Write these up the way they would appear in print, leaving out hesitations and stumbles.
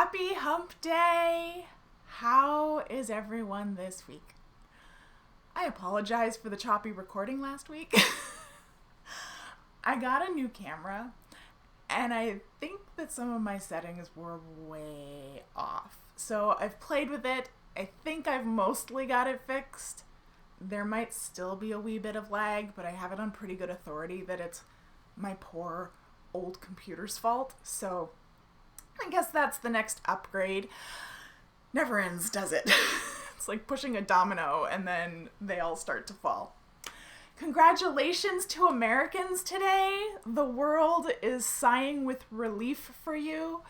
Happy hump day! How is everyone this week? I apologize for the choppy recording last week. I got a new camera and I think that some of my settings were way off. So I've played with it. I think I've mostly got it fixed. There might still be a wee bit of lag, but I have it on pretty good authority that it's my poor old computer's fault. So I guess that's the next upgrade. Never ends, does it? It's like pushing a domino and then they all start to fall. Congratulations to Americans today. The world is sighing with relief for you.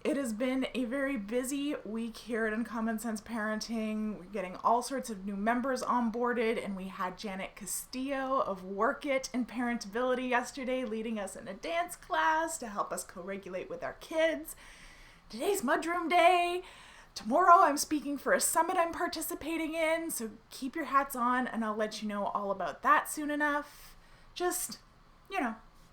It has been a very busy week here at Uncommon Sense Parenting. We're getting all sorts of new members onboarded, and we had Janet Castillo of Work It and ParentAbility yesterday leading us in a dance class to help us co-regulate with our kids. Today's MudRoom day. Tomorrow I'm speaking for a summit I'm participating in, so keep your hats on and I'll let you know all about that soon enough. Just,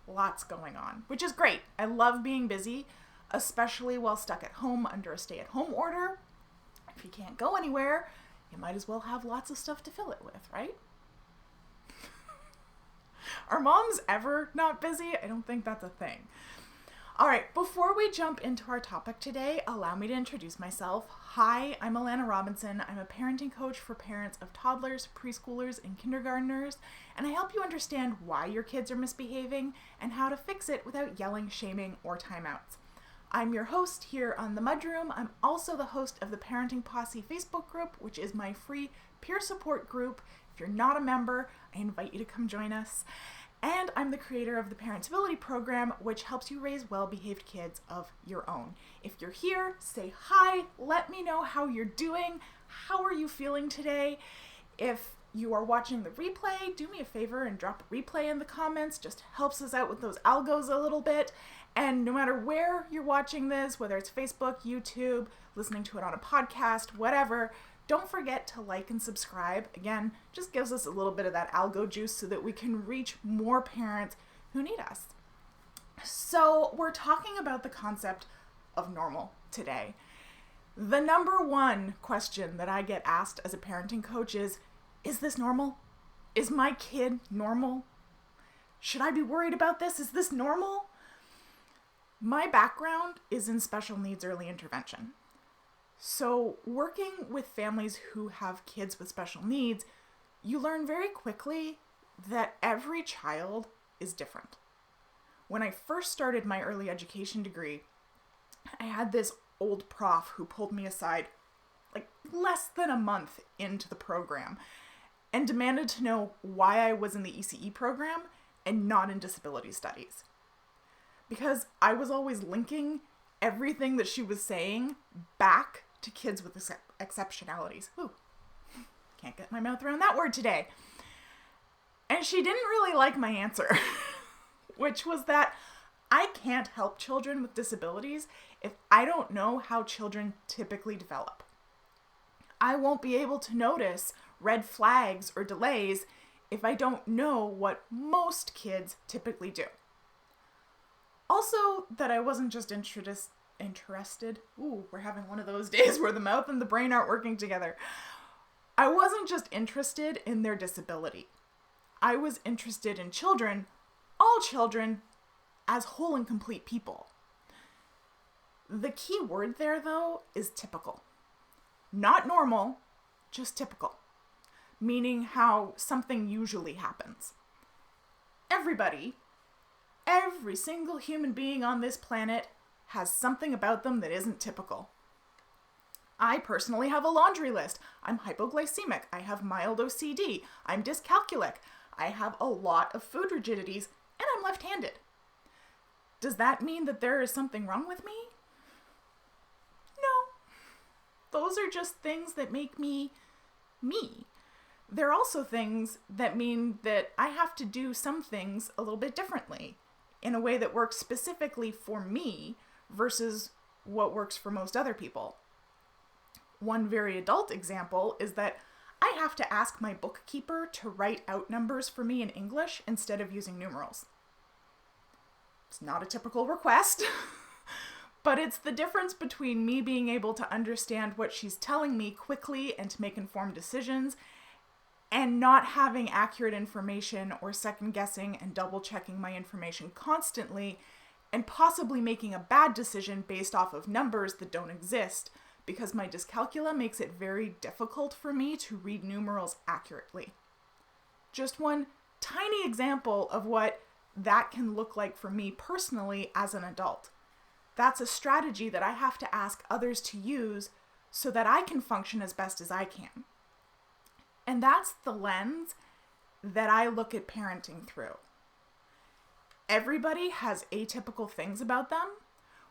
lots going on, which is great. I love being busy, especially while stuck at home under a stay-at-home order. If you can't go anywhere, you might as well have lots of stuff to fill it with, right? Are moms ever not busy? I don't think that's a thing. All right, before we jump into our topic today, allow me to introduce myself. Hi, I'm Allana Robinson. I'm a parenting coach for parents of toddlers, preschoolers, and kindergartners, and I help you understand why your kids are misbehaving and how to fix it without yelling, shaming, or timeouts. I'm your host here on the MudRoom. I'm also the host of the Parenting Posse Facebook group, which is my free peer support group. If you're not a member, I invite you to come join us. And I'm the creator of the ParentAbility program, which helps you raise well-behaved kids of your own. If you're here, say hi. Let me know how you're doing. How are you feeling today? If you are watching the replay, do me a favor and drop a replay in the comments. Just helps us out with those algos a little bit. And no matter where you're watching this, whether it's Facebook, YouTube, listening to it on a podcast, whatever, don't forget to like and subscribe. Again, just gives us a little bit of that algo juice so that we can reach more parents who need us. So we're talking about the concept of normal today. The number one question that I get asked as a parenting coach is this normal? Is my kid normal? Should I be worried about this? Is this normal? My background is in special needs early intervention. So working with families who have kids with special needs, you learn very quickly that every child is different. When I first started my early education degree, I had this old prof who pulled me aside like less than a month into the program and demanded to know why I was in the ECE program and not in disability studies. Because I was always linking everything that she was saying back to kids with exceptionalities. Ooh, can't get my mouth around that word today. And she didn't really like my answer, which was that I can't help children with disabilities if I don't know how children typically develop. I won't be able to notice red flags or delays if I don't know what most kids typically do. Also, that I wasn't just interested. Ooh, we're having one of those days where the mouth and the brain aren't working together. I wasn't just interested in their disability. I was interested in children, all children, as whole and complete people. The key word there, though, is typical. Not normal, just typical. Meaning how something usually happens. Every single human being on this planet has something about them that isn't typical. I personally have a laundry list. I'm hypoglycemic. I have mild OCD. I'm dyscalculic. I have a lot of food rigidities, and I'm left-handed. Does that mean that there is something wrong with me? No. Those are just things that make me me. They're also things that mean that I have to do some things a little bit differently in a way that works specifically for me versus what works for most other people. One very adult example is that I have to ask my bookkeeper to write out numbers for me in English instead of using numerals. It's not a typical request, But it's the difference between me being able to understand what she's telling me quickly and to make informed decisions, and not having accurate information or second guessing and double checking my information constantly and possibly making a bad decision based off of numbers that don't exist, because my dyscalculia makes it very difficult for me to read numerals accurately. Just one tiny example of what that can look like for me personally as an adult. That's a strategy that I have to ask others to use so that I can function as best as I can. And that's the lens that I look at parenting through. Everybody has atypical things about them,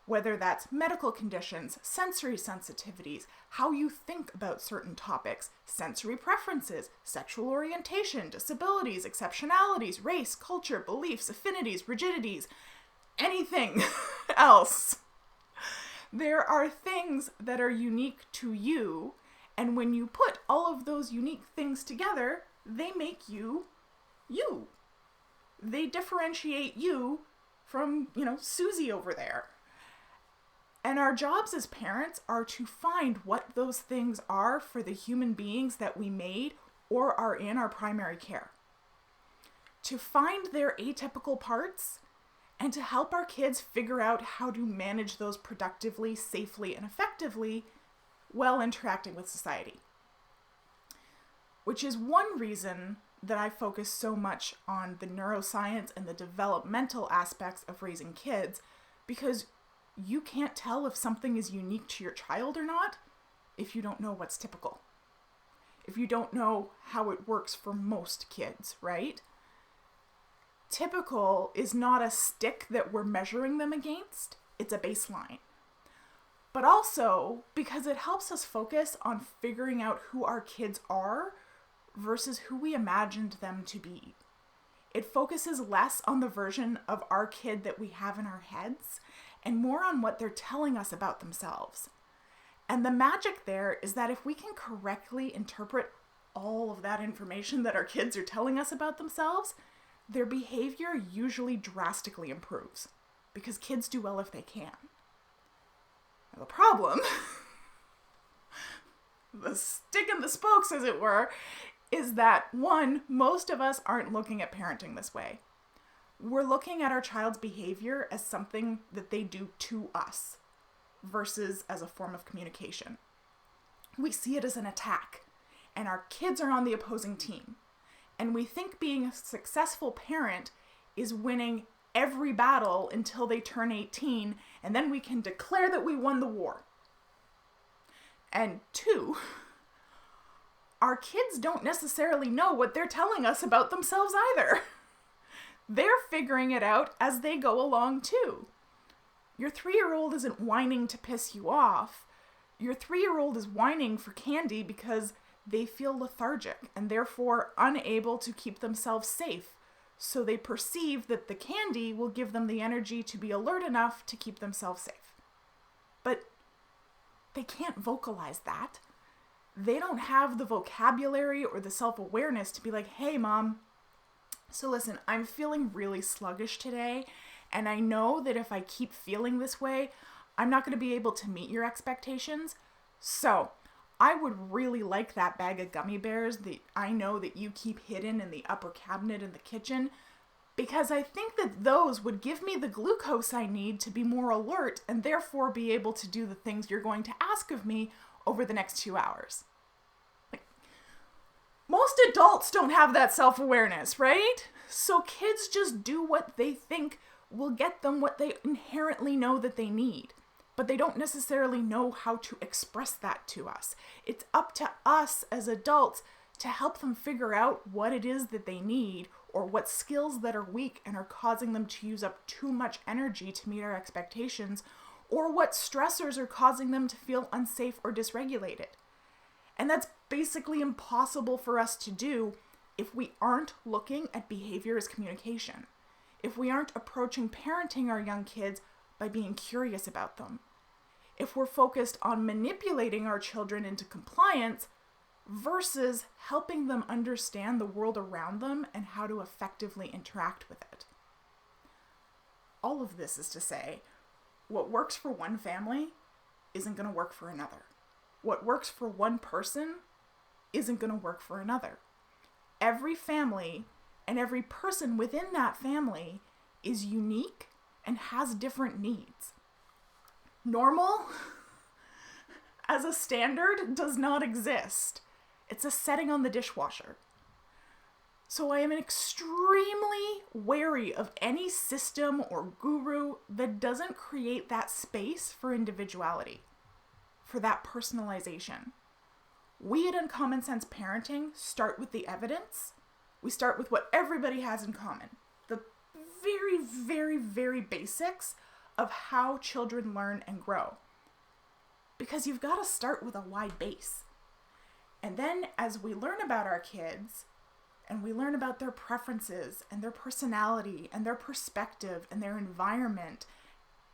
whether that's medical conditions, sensory sensitivities, how you think about certain topics, sensory preferences, sexual orientation, disabilities, exceptionalities, race, culture, beliefs, affinities, rigidities, anything else. There are things that are unique to you, and when you put all of those unique things together, they make you, you. They differentiate you from, Susie over there. And our jobs as parents are to find what those things are for the human beings that we made or are in our primary care. To find their atypical parts and to help our kids figure out how to manage those productively, safely, and effectively while interacting with society. Which is one reason that I focus so much on the neuroscience and the developmental aspects of raising kids, because you can't tell if something is unique to your child or not if you don't know what's typical. If you don't know how it works for most kids, right? Typical is not a stick that we're measuring them against, it's a baseline. But also because it helps us focus on figuring out who our kids are versus who we imagined them to be. It focuses less on the version of our kid that we have in our heads and more on what they're telling us about themselves. And the magic there is that if we can correctly interpret all of that information that our kids are telling us about themselves, their behavior usually drastically improves, because kids do well if they can. Now, the problem, the stick in the spokes as it were, is that one, most of us aren't looking at parenting this way. We're looking at our child's behavior as something that they do to us versus as a form of communication. We see it as an attack, and our kids are on the opposing team. And we think being a successful parent is winning every battle until they turn 18, and then we can declare that we won the war. And two, our kids don't necessarily know what they're telling us about themselves either. They're figuring it out as they go along too. Your 3-year-old isn't whining to piss you off. Your 3-year-old is whining for candy because they feel lethargic and therefore unable to keep themselves safe. So they perceive that the candy will give them the energy to be alert enough to keep themselves safe. But they can't vocalize that. They don't have the vocabulary or the self-awareness to be like, hey, Mom, so listen, I'm feeling really sluggish today, and I know that if I keep feeling this way, I'm not going to be able to meet your expectations. So I would really like that bag of gummy bears that I know that you keep hidden in the upper cabinet in the kitchen, because I think that those would give me the glucose I need to be more alert and therefore be able to do the things you're going to ask of me over the next 2 hours. Most adults don't have that self-awareness, right? So kids just do what they think will get them what they inherently know that they need. But they don't necessarily know how to express that to us. It's up to us as adults to help them figure out what it is that they need, or what skills that are weak and are causing them to use up too much energy to meet our expectations, or what stressors are causing them to feel unsafe or dysregulated. And that's basically impossible for us to do if we aren't looking at behavior as communication. If we aren't approaching parenting our young kids by being curious about them. If we're focused on manipulating our children into compliance versus helping them understand the world around them and how to effectively interact with it. All of this is to say, what works for one family isn't going to work for another. What works for one person isn't going to work for another. Every family and every person within that family is unique and has different needs. Normal, as a standard, does not exist. It's a setting on the dishwasher. So I am extremely wary of any system or guru that doesn't create that space for individuality, for that personalization. We at Uncommon Sense Parenting start with the evidence. We start with what everybody has in common. The very, very, very basics of how children learn and grow. Because you've got to start with a wide base. And then as we learn about our kids, and we learn about their preferences and their personality and their perspective and their environment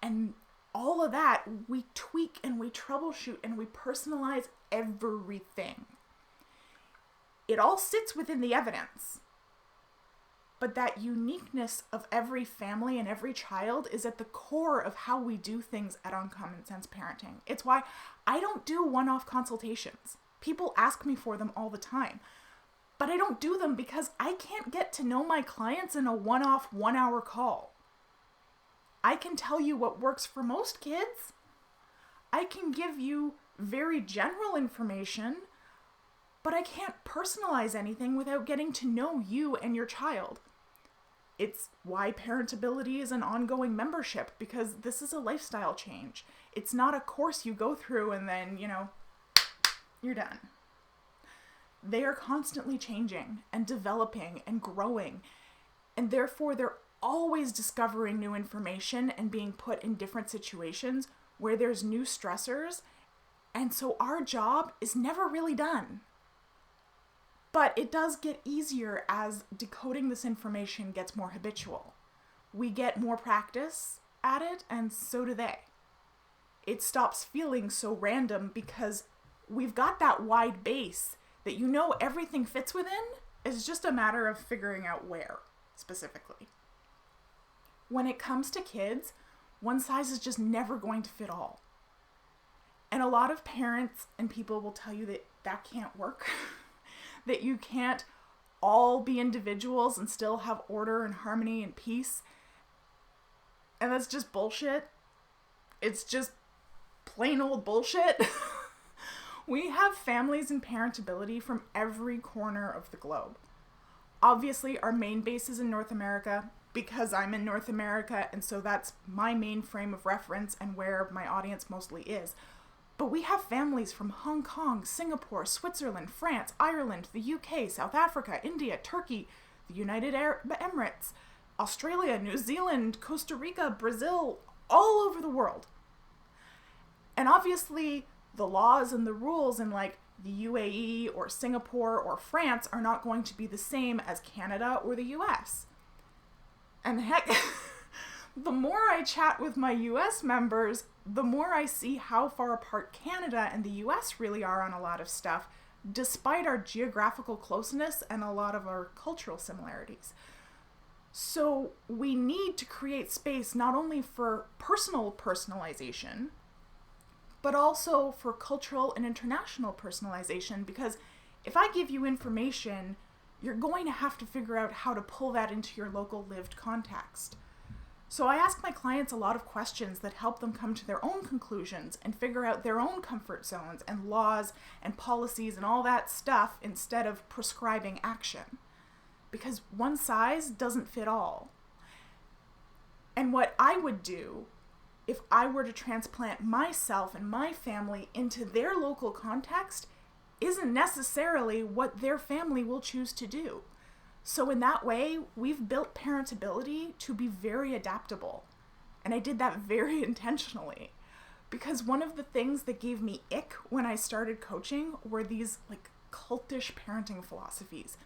and all of that, we tweak and we troubleshoot and we personalize everything. It all sits within the evidence. But that uniqueness of every family and every child is at the core of how we do things at Uncommon Sense Parenting. It's why I don't do one-off consultations. People ask me for them all the time. But I don't do them because I can't get to know my clients in a one-off 1-hour call. I can tell you what works for most kids. I can give you very general information, but I can't personalize anything without getting to know you and your child. It's why ParentAbility is an ongoing membership, because this is a lifestyle change. It's not a course you go through and then, you're done. They are constantly changing and developing and growing, and therefore they're always discovering new information and being put in different situations where there's new stressors, and so our job is never really done. But it does get easier as decoding this information gets more habitual. We get more practice at it, and so do they. It stops feeling so random because we've got that wide base that everything fits within. It's just a matter of figuring out where, specifically. When it comes to kids, one size is just never going to fit all. And a lot of parents and people will tell you that that can't work, that you can't all be individuals and still have order and harmony and peace. And that's just bullshit. It's just plain old bullshit. We have families in ParentAbility from every corner of the globe. Obviously, our main base is in North America because I'm in North America, and so that's my main frame of reference and where my audience mostly is. But we have families from Hong Kong, Singapore, Switzerland, France, Ireland, the UK, South Africa, India, Turkey, the United Arab Emirates, Australia, New Zealand, Costa Rica, Brazil, all over the world. And obviously, the laws and the rules in the UAE or Singapore or France are not going to be the same as Canada or the US. And heck, the more I chat with my US members, the more I see how far apart Canada and the US really are on a lot of stuff, despite our geographical closeness and a lot of our cultural similarities. So we need to create space not only for personal personalization, but also for cultural and international personalization, because if I give you information, you're going to have to figure out how to pull that into your local lived context. So I ask my clients a lot of questions that help them come to their own conclusions and figure out their own comfort zones and laws and policies and all that stuff instead of prescribing action. Because one size doesn't fit all. And what I would do if I were to transplant myself and my family into their local context isn't necessarily what their family will choose to do. So in that way, we've built ParentAbility to be very adaptable. And I did that very intentionally. Because one of the things that gave me ick when I started coaching were these cultish parenting philosophies,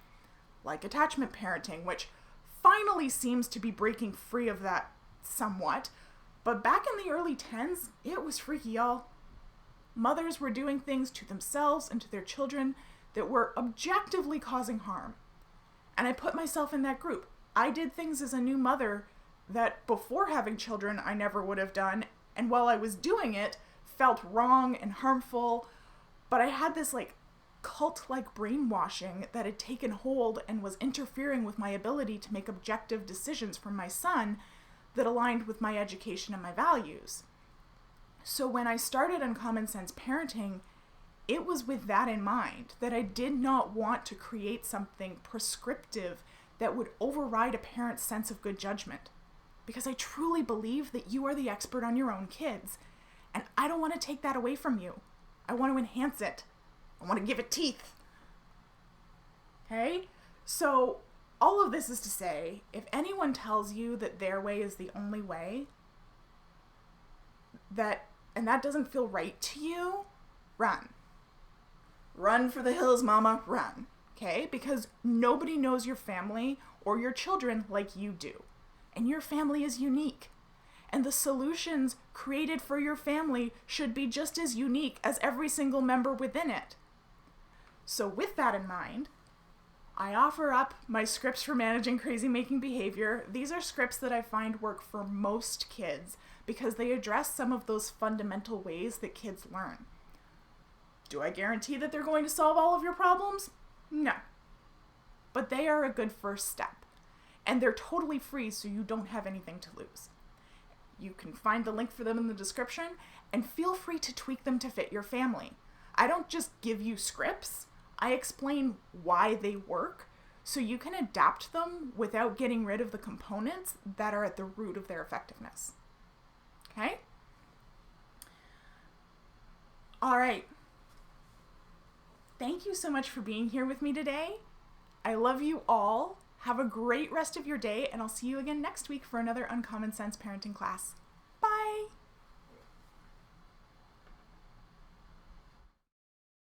like attachment parenting, which finally seems to be breaking free of that somewhat. But back in the early 10s, it was freaky, y'all. Mothers were doing things to themselves and to their children that were objectively causing harm. And I put myself in that group. I did things as a new mother that before having children I never would have done, And while I was doing it, felt wrong and harmful, but I had this like cult-like brainwashing that had taken hold and was interfering with my ability to make objective decisions for my son that aligned with my education and my values. So when I started Uncommon Sense Parenting, it was with that in mind, that I did not want to create something prescriptive that would override a parent's sense of good judgment. Because I truly believe that you are the expert on your own kids, and I don't want to take that away from you. I want to enhance it. I want to give it teeth. Okay? So all of this is to say, if anyone tells you that their way is the only way, and that doesn't feel right to you, run. Run for the hills, mama, run. Okay? Because nobody knows your family or your children like you do. And your family is unique. And the solutions created for your family should be just as unique as every single member within it. So with that in mind, I offer up my scripts for Managing Crazy-Making Behaviour. These are scripts that I find work for most kids because they address some of those fundamental ways that kids learn. Do I guarantee that they're going to solve all of your problems? No. But they are a good first step. And they're totally free, so you don't have anything to lose. You can find the link for them in the description, and feel free to tweak them to fit your family. I don't just give you scripts. I explain why they work, so you can adapt them without getting rid of the components that are at the root of their effectiveness. Okay? All right. Thank you so much for being here with me today. I love you all. Have a great rest of your day, and I'll see you again next week for another Uncommon Sense Parenting class.